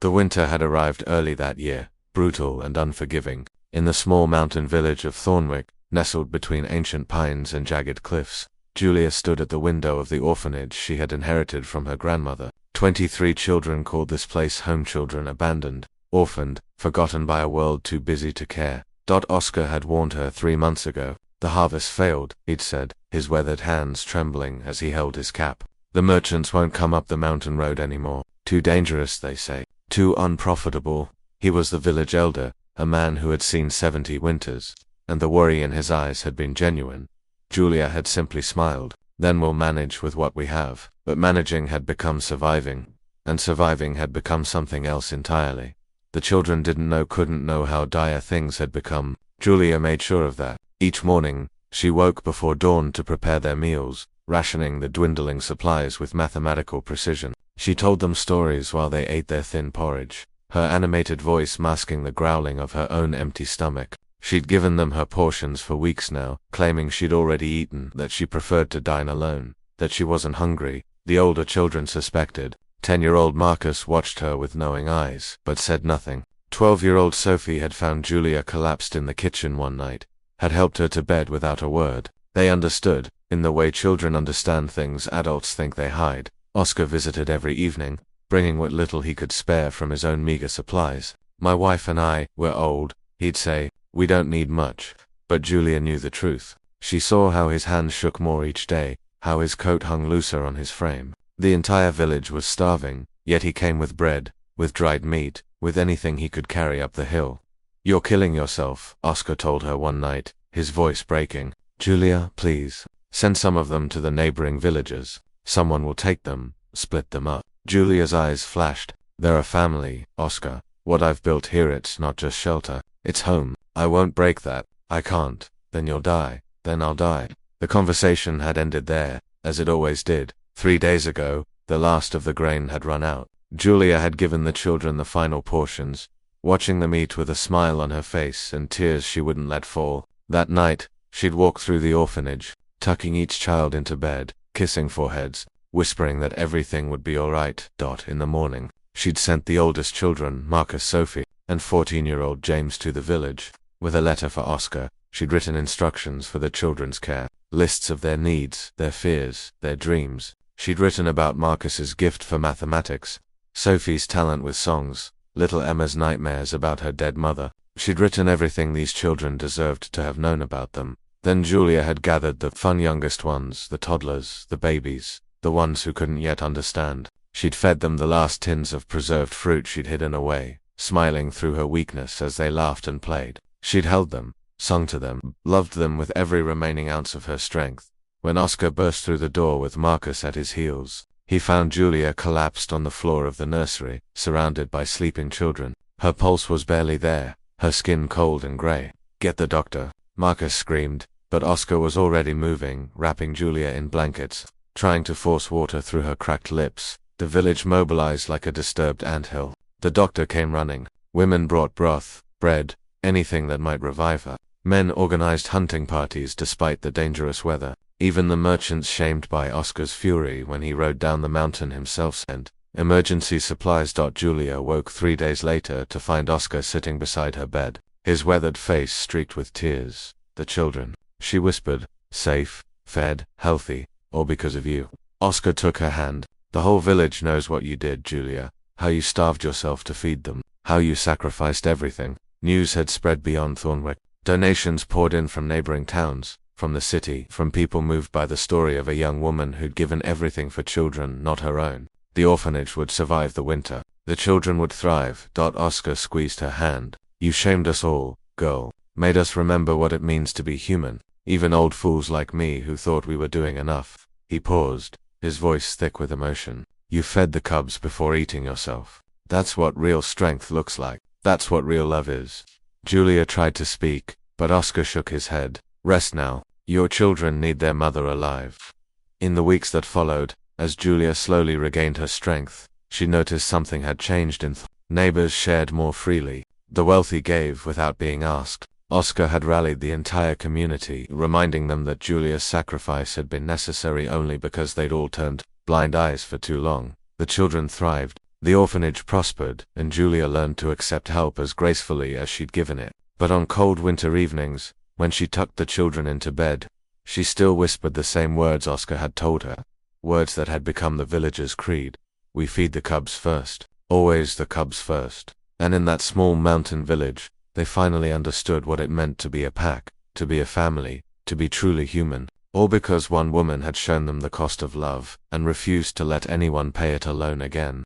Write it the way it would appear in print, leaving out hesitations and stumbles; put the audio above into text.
The winter had arrived early that year, brutal and unforgiving. In the small mountain village of Thornwick, nestled between ancient pines and jagged cliffs, Julia stood at the window of the orphanage she had inherited from her grandmother. 23 children called this place home, children abandoned, orphaned, forgotten by a world too busy to care. Oscar had warned her 3 months ago. The harvest failed, he'd said, his weathered hands trembling as he held his cap. The merchants won't come up the mountain road anymore. Too dangerous, they say. Too unprofitable. He was the village elder, a man who had seen 70 winters, and the worry in his eyes had been genuine. Julia had simply smiled. Then we'll manage with what we have. But managing had become surviving, and surviving had become something else entirely. The children couldn't know how dire things had become. Julia made sure of that. Each morning, she woke before dawn to prepare their meals, rationing the dwindling supplies with mathematical precision. She told them stories while they ate their thin porridge, her animated voice masking the growling of her own empty stomach. She'd given them her portions for weeks now, claiming she'd already eaten, that she preferred to dine alone, that she wasn't hungry. The older children suspected. 10-year-old Marcus watched her with knowing eyes, but said nothing. 12-year-old Sophie had found Julia collapsed in the kitchen one night, had helped her to bed without a word. They understood. In the way children understand things adults think they hide. Oscar visited every evening, bringing what little he could spare from his own meager supplies. My wife and I, we're old, he'd say. We don't need much. But Julia knew the truth. She saw how his hands shook more each day, how his coat hung looser on his frame. The entire village was starving, yet he came with bread, with dried meat, with anything he could carry up the hill. You're killing yourself, Oscar told her one night, his voice breaking. Julia, please, send some of them to the neighboring villages. Someone will take them, split them up. Julia's eyes flashed. They're a family, Oscar. What I've built here, it's not just shelter. It's home. I won't break that. I can't. Then you'll die. Then I'll die. The conversation had ended there, as it always did. 3 days ago, the last of the grain had run out. Julia had given the children the final portions, watching them eat with a smile on her face and tears she wouldn't let fall. That night, she'd walk through the orphanage, tucking each child into bed, kissing foreheads, whispering that everything would be all right. In the morning, she'd sent the oldest children, Marcus, Sophie, and 14-year-old James, to the village. With a letter for Oscar, she'd written instructions for the children's care, lists of their needs, their fears, their dreams. She'd written about Marcus's gift for mathematics, Sophie's talent with songs, little Emma's nightmares about her dead mother. She'd written everything these children deserved to have known about them. Then Julia had gathered the fun youngest ones, the toddlers, the babies, the ones who couldn't yet understand. She'd fed them the last tins of preserved fruit she'd hidden away, smiling through her weakness as they laughed and played. She'd held them, sung to them, loved them with every remaining ounce of her strength. When Oscar burst through the door with Marcus at his heels, he found Julia collapsed on the floor of the nursery, surrounded by sleeping children. Her pulse was barely there, her skin cold and gray. Get the doctor, Marcus screamed, but Oscar was already moving, wrapping Julia in blankets, trying to force water through her cracked lips. The village mobilized like a disturbed anthill. The doctor came running. Women brought broth, bread, anything that might revive her. Men organized hunting parties despite the dangerous weather. Even the merchants, shamed by Oscar's fury when he rode down the mountain himself, sent emergency supplies. Julia woke 3 days later to find Oscar sitting beside her bed, his weathered face streaked with tears. The children, she whispered, safe, fed, healthy, all because of you. Oscar took her hand. The whole village knows what you did, Julia, how you starved yourself to feed them, how you sacrificed everything. News had spread beyond Thornwick. Donations poured in from neighboring towns, from the city, from people moved by the story of a young woman who'd given everything for children not her own. The orphanage would survive the winter. The children would thrive. Oscar squeezed her hand. You shamed us all, girl. Made us remember what it means to be human. Even old fools like me who thought we were doing enough. He paused, his voice thick with emotion. You fed the cubs before eating yourself. That's what real strength looks like. That's what real love is. Julia tried to speak, but Oscar shook his head. Rest now. Your children need their mother alive. In the weeks that followed, as Julia slowly regained her strength, she noticed something had changed in neighbors shared more freely. The wealthy gave without being asked. Oscar had rallied the entire community, reminding them that Julia's sacrifice had been necessary only because they'd all turned blind eyes for too long. The children thrived. The orphanage prospered, and Julia learned to accept help as gracefully as she'd given it. But on cold winter evenings, when she tucked the children into bed, she still whispered the same words Oscar had told her, words that had become the villagers' creed. We feed the cubs first. Always the cubs first. And in that small mountain village, they finally understood what it meant to be a pack, to be a family, to be truly human. All because one woman had shown them the cost of love, and refused to let anyone pay it alone again.